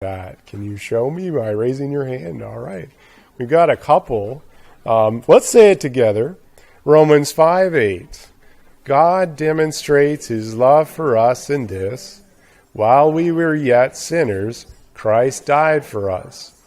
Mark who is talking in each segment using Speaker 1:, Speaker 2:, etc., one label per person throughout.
Speaker 1: that? Can you show me by raising your hand? All right. We've got a couple. Let's say it together. Romans 5:8. God demonstrates his love for us in this: while we were yet sinners, Christ died for us.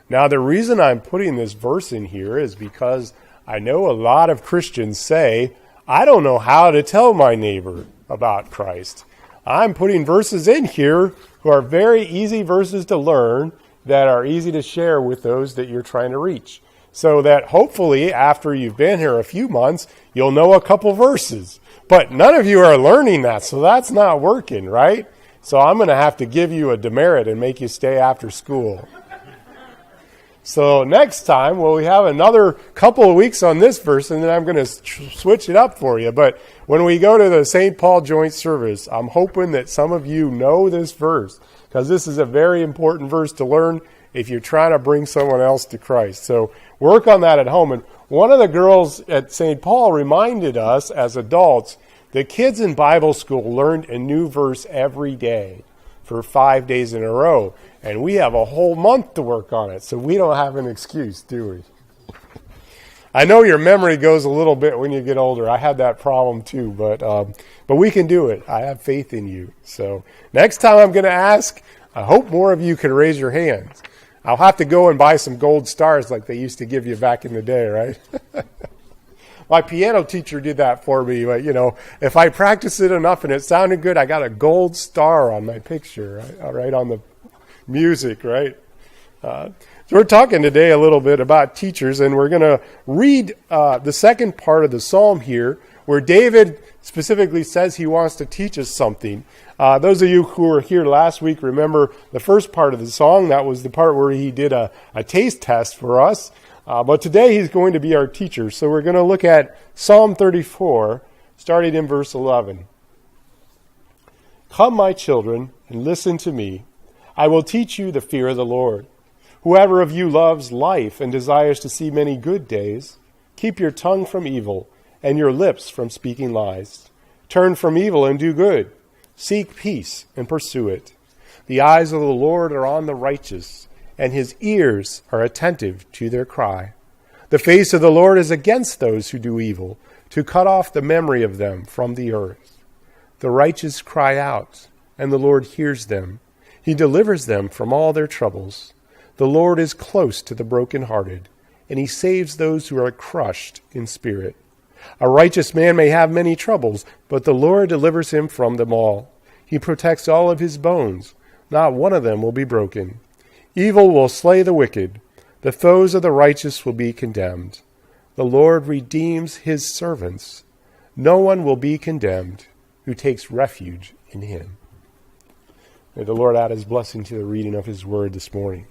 Speaker 1: Now, the reason I'm putting this verse in here is because I know a lot of Christians say, I don't know how to tell my neighbor about Christ. I'm putting verses in here who are very easy verses to learn, that are easy to share with those that you're trying to reach. So that hopefully after you've been here a few months, you'll know a couple verses. But none of you are learning that, so that's not working, right? So I'm going to have to give you a demerit and make you stay after school. So next time, well, we have another couple of weeks on this verse, and then I'm going to switch it up for you. But when we go to the St. Paul joint service, I'm hoping that some of you know this verse, because this is a very important verse to learn if you're trying to bring someone else to Christ. So work on that at home. And one of the girls at St. Paul reminded us as adults that kids in Bible school learned a new verse every day for 5 days in a row. And we have a whole month to work on it, so we don't have an excuse, do we? I know your memory goes a little bit when you get older. I had that problem too, but we can do it. I have faith in you. So next time I'm going to ask, I hope more of you can raise your hands. I'll have to go and buy some gold stars like they used to give you back in the day, right? My piano teacher did that for me. But, if I practice it enough and it sounded good, I got a gold star on my picture, right on the music, right? So we're talking today a little bit about teachers, and we're going to read the second part of the psalm here, where David specifically says he wants to teach us something. Those of you who were here last week remember the first part of the song. That was the part where he did a taste test for us. But today he's going to be our teacher. So we're going to look at Psalm 34, starting in verse 11. Come, my children, and listen to me. I will teach you the fear of the Lord. Whoever of you loves life and desires to see many good days, keep your tongue from evil and your lips from speaking lies. Turn from evil and do good. Seek peace and pursue it. The eyes of the Lord are on the righteous, and his ears are attentive to their cry. The face of the Lord is against those who do evil, to cut off the memory of them from the earth. The righteous cry out, and the Lord hears them. He delivers them from all their troubles. The Lord is close to the brokenhearted, and he saves those who are crushed in spirit. A righteous man may have many troubles, but the Lord delivers him from them all. He protects all of his bones. Not one of them will be broken. Evil will slay the wicked. The foes of the righteous will be condemned. The Lord redeems his servants. No one will be condemned who takes refuge in him. May the Lord add his blessing to the reading of his word this morning.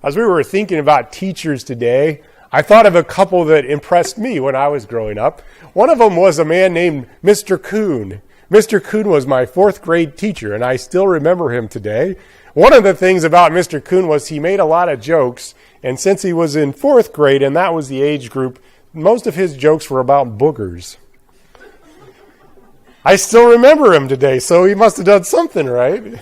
Speaker 1: As we were thinking about teachers today, I thought of a couple that impressed me when I was growing up. One of them was a man named Mr. Kuhn. Mr. Kuhn was my fourth grade teacher, and I still remember him today. One of the things about Mr. Kuhn was he made a lot of jokes, and since he was in fourth grade, and that was the age group, most of his jokes were about boogers. I still remember him today, so he must have done something right.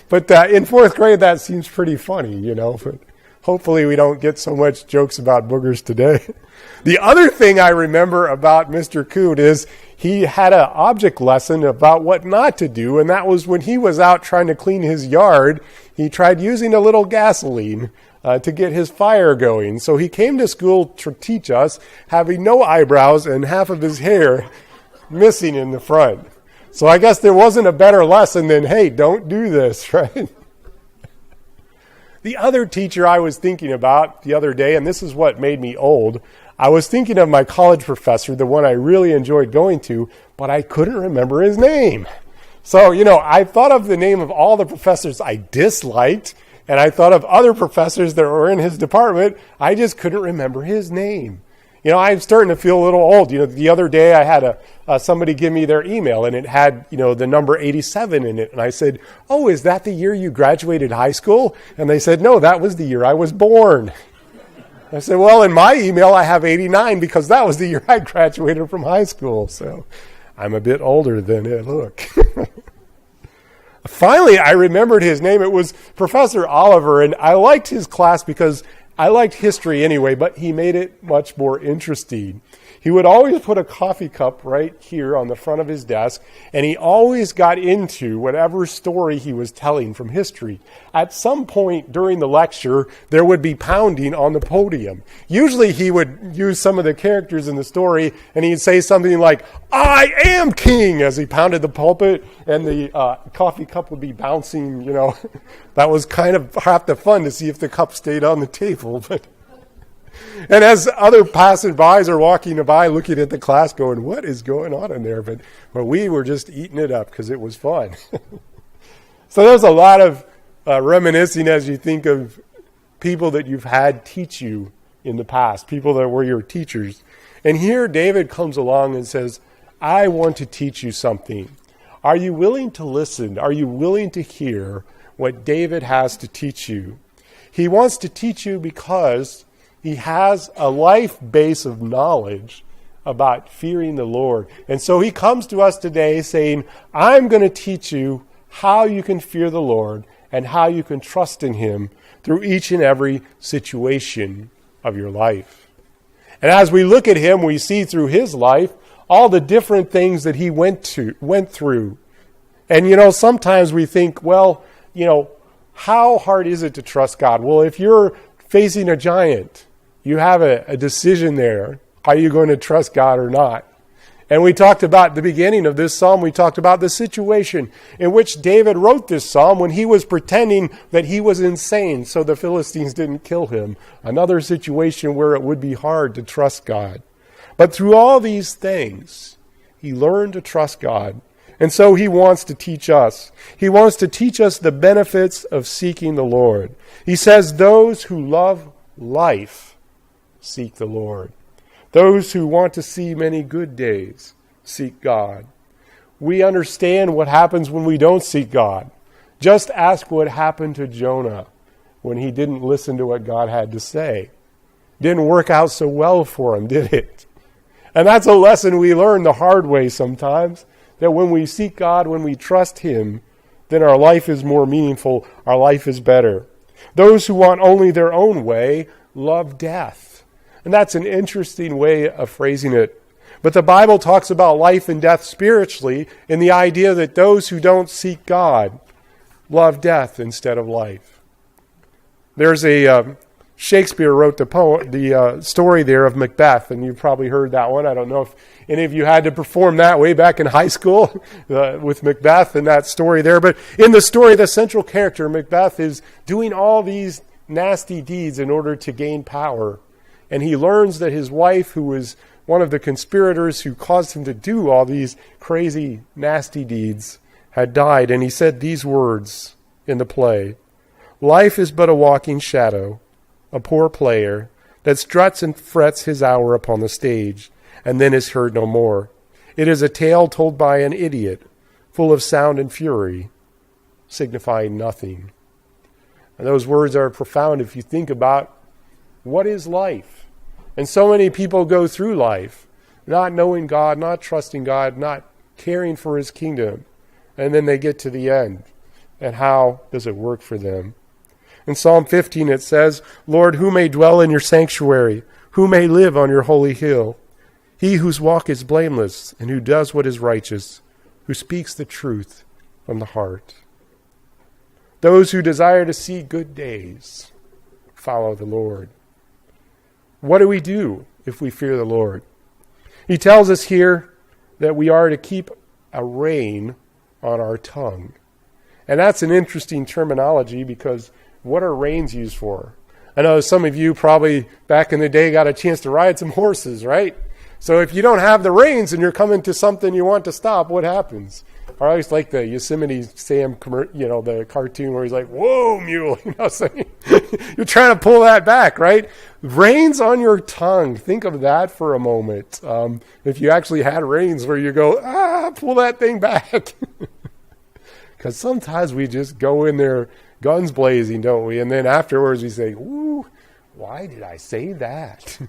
Speaker 1: But in fourth grade, that seems pretty funny, but hopefully we don't get so much jokes about boogers today. The other thing I remember about Mr. Kuhn is he had an object lesson about what not to do, and that was when he was out trying to clean his yard, he tried using a little gasoline to get his fire going. So he came to school to teach us, having no eyebrows and half of his hair missing in the front. So I guess there wasn't a better lesson than, hey, don't do this, right? The other teacher I was thinking about the other day, and this is what made me old, I was thinking of my college professor, the one I really enjoyed going to, but I couldn't remember his name. So, I thought of the name of all the professors I disliked, and I thought of other professors that were in his department. I just couldn't remember his name. I'm starting to feel a little old. The other day I had somebody give me their email, and it had, the number 87 in it. And I said, oh, is that the year you graduated high school? And they said, no, that was the year I was born. I said, well, in my email I have 89 because that was the year I graduated from high school. So I'm a bit older than I look. Finally, I remembered his name. It was Professor Oliver, and I liked his class because I liked history anyway, but he made it much more interesting. He would always put a coffee cup right here on the front of his desk, and he always got into whatever story he was telling from history. At some point during the lecture, there would be pounding on the podium. Usually he would use some of the characters in the story, and he'd say something like, "I am king," as he pounded the pulpit, and the coffee cup would be bouncing, That was kind of half the fun to see if the cup stayed on the table, but... And as other passerbys are walking by looking at the class going, what is going on in there? But we were just eating it up because it was fun. So there's a lot of reminiscing as you think of people that you've had teach you in the past, people that were your teachers. And here David comes along and says, I want to teach you something. Are you willing to listen? Are you willing to hear what David has to teach you? He wants to teach you because he has a life base of knowledge about fearing the Lord. And so he comes to us today saying, I'm going to teach you how you can fear the Lord and how you can trust in him through each and every situation of your life. And as we look at him, we see through his life all the different things that he went through. And, sometimes we think, how hard is it to trust God? Well, if you're facing a giant, you have a decision there. Are you going to trust God or not? And we talked about the beginning of this psalm, we talked about the situation in which David wrote this psalm when he was pretending that he was insane so the Philistines didn't kill him. Another situation where it would be hard to trust God. But through all these things, he learned to trust God. And so he wants to teach us. He wants to teach us the benefits of seeking the Lord. He says, those who love life seek the Lord. Those who want to see many good days seek God. We understand what happens when we don't seek God. Just ask what happened to Jonah when he didn't listen to what God had to say. Didn't work out so well for him, did it? And that's a lesson we learn the hard way sometimes, that when we seek God, when we trust him, then our life is more meaningful, our life is better. Those who want only their own way love death. And that's an interesting way of phrasing it. But the Bible talks about life and death spiritually in the idea that those who don't seek God love death instead of life. There's Shakespeare wrote the story there of Macbeth, and you've probably heard that one. I don't know if any of you had to perform that way back in high school with Macbeth and that story there. But in the story, the central character, Macbeth, is doing all these nasty deeds in order to gain power. And he learns that his wife, who was one of the conspirators who caused him to do all these crazy, nasty deeds, had died. And he said these words in the play, life is but a walking shadow, a poor player that struts and frets his hour upon the stage, and then is heard no more. It is a tale told by an idiot, full of sound and fury, signifying nothing. And those words are profound if you think about what is life. And so many people go through life not knowing God, not trusting God, not caring for his kingdom. And then they get to the end. And how does it work for them? In Psalm 15 it says, Lord, who may dwell in your sanctuary? Who may live on your holy hill? He whose walk is blameless and who does what is righteous, who speaks the truth from the heart. Those who desire to see good days follow the Lord. What do we do if we fear the Lord? He tells us here that we are to keep a rein on our tongue. And that's an interesting terminology because what are reins used for? I know some of you probably back in the day got a chance to ride some horses, right? So if you don't have the reins and you're coming to something you want to stop, what happens? I always like the Yosemite Sam, the cartoon where he's like, whoa, mule. So you're trying to pull that back, right? Reins on your tongue. Think of that for a moment. If you actually had reins where you go, pull that thing back. Because sometimes we just go in there guns blazing, don't we? And then afterwards we say, ooh, why did I say that?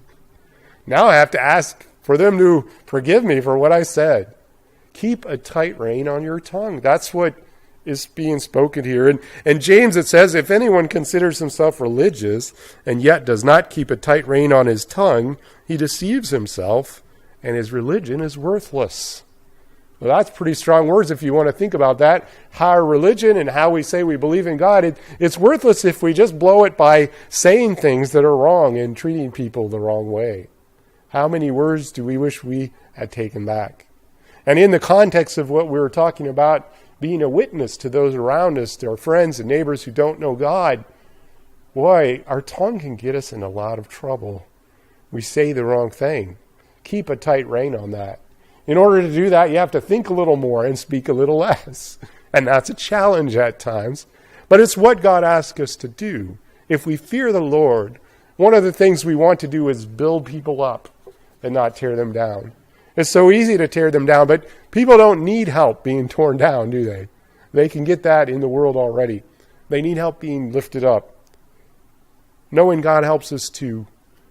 Speaker 1: Now I have to ask for them to forgive me for what I said. Keep a tight rein on your tongue. That's what is being spoken here. And James, it says, if anyone considers himself religious and yet does not keep a tight rein on his tongue, he deceives himself, and his religion is worthless. Well, that's pretty strong words if you want to think about that. Our religion and how we say we believe in God, it's worthless if we just blow it by saying things that are wrong and treating people the wrong way. How many words do we wish we had taken back? And in the context of what we were talking about, being a witness to those around us, to our friends and neighbors who don't know God, boy, our tongue can get us in a lot of trouble. We say the wrong thing. Keep a tight rein on that. In order to do that, you have to think a little more and speak a little less. And that's a challenge at times. But it's what God asks us to do. If we fear the Lord, one of the things we want to do is build people up and not tear them down. It's so easy to tear them down, but people don't need help being torn down, do they? They can get that in the world already. They need help being lifted up. Knowing God helps us to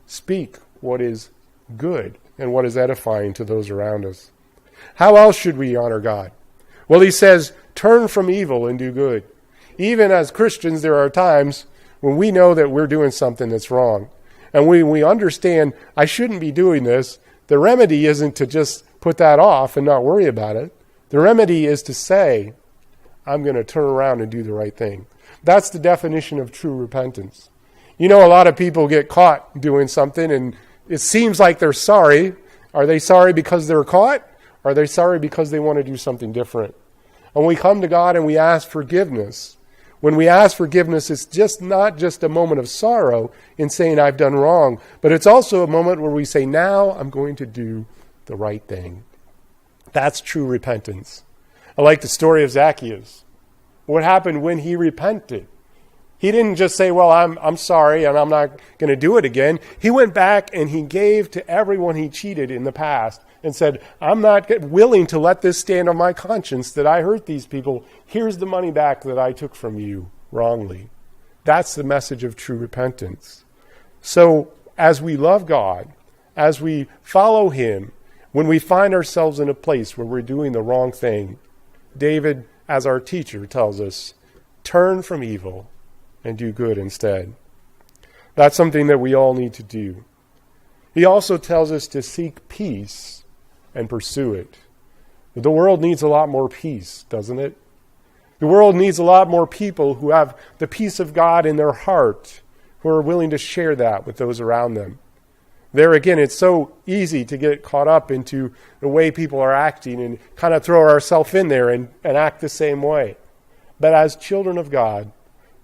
Speaker 1: speak what is good and what is edifying to those around us. How else should we honor God? Well, he says, turn from evil and do good. Even as Christians, there are times when we know that we're doing something that's wrong. And when we understand, I shouldn't be doing this, the remedy isn't to just put that off and not worry about it. The remedy is to say, I'm going to turn around and do the right thing. That's the definition of true repentance. You know, a lot of people get caught doing something and it seems like they're sorry. Are they sorry because they're caught? Are they sorry because they want to do something different? When we come to God and we ask forgiveness, when we ask forgiveness, it's just not just a moment of sorrow in saying I've done wrong, but it's also a moment where we say, now I'm going to do the right thing. That's true repentance. I like the story of Zacchaeus. What happened when he repented? He didn't just say, well, I'm sorry and I'm not going to do it again. He went back and he gave to everyone he cheated in the past and said, I'm not willing to let this stand on my conscience that I hurt these people. Here's the money back that I took from you wrongly. That's the message of true repentance. So as we love God, as we follow him, when we find ourselves in a place where we're doing the wrong thing, David, as our teacher, tells us, turn from evil and do good instead. That's something that we all need to do. He also tells us to seek peace and pursue it. The world needs a lot more peace, doesn't it? The world needs a lot more people who have the peace of God in their heart, who are willing to share that with those around them. There again, it's so easy to get caught up into the way people are acting and kind of throw ourselves in there and act the same way. But as children of God,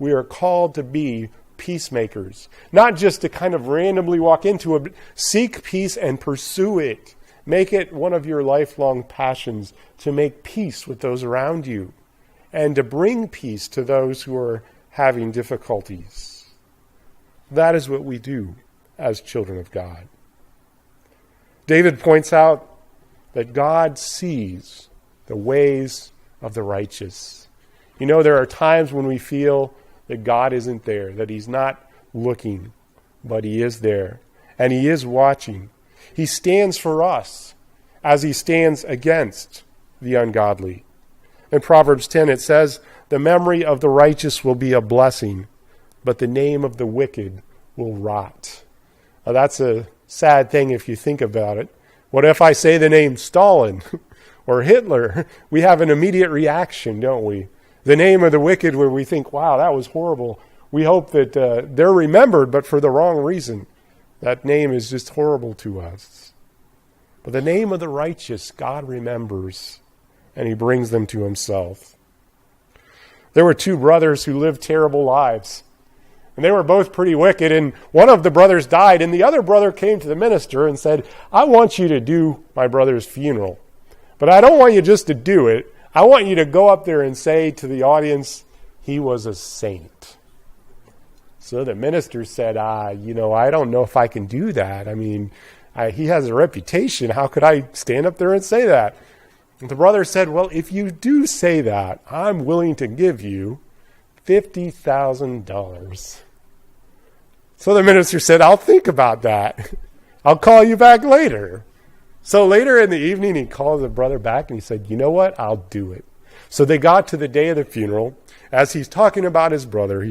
Speaker 1: we are called to be peacemakers, not just to kind of randomly walk into it, but seek peace and pursue it. Make it one of your lifelong passions to make peace with those around you and to bring peace to those who are having difficulties. That is what we do as children of God. David points out that God sees the ways of the righteous. You know, there are times when we feel that God isn't there, that he's not looking, but he is there, and he is watching. He stands for us as he stands against the ungodly. In Proverbs 10 it says, the memory of the righteous will be a blessing, but the name of the wicked will rot. Now, that's a sad thing if you think about it. What if I say the name Stalin or Hitler? We have an immediate reaction, don't we? The name of the wicked, where we think, wow, that was horrible. We hope that they're remembered, but for the wrong reason. That name is just horrible to us. But the name of the righteous, God remembers, and he brings them to himself. There were two brothers who lived terrible lives. And they were both pretty wicked, and one of the brothers died, and the other brother came to the minister and said, I want you to do my brother's funeral. But I don't want you just to do it. I want you to go up there and say to the audience, he was a saint. So the minister said, I don't know if I can do that. I mean, he has a reputation. How could I stand up there and say that? And the brother said, well, if you do say that, I'm willing to give you $50,000. So the minister said, I'll think about that. I'll call you back later. So later in the evening, he called the brother back and he said, you know what? I'll do it. So they got to the day of the funeral. As he's talking about his brother, he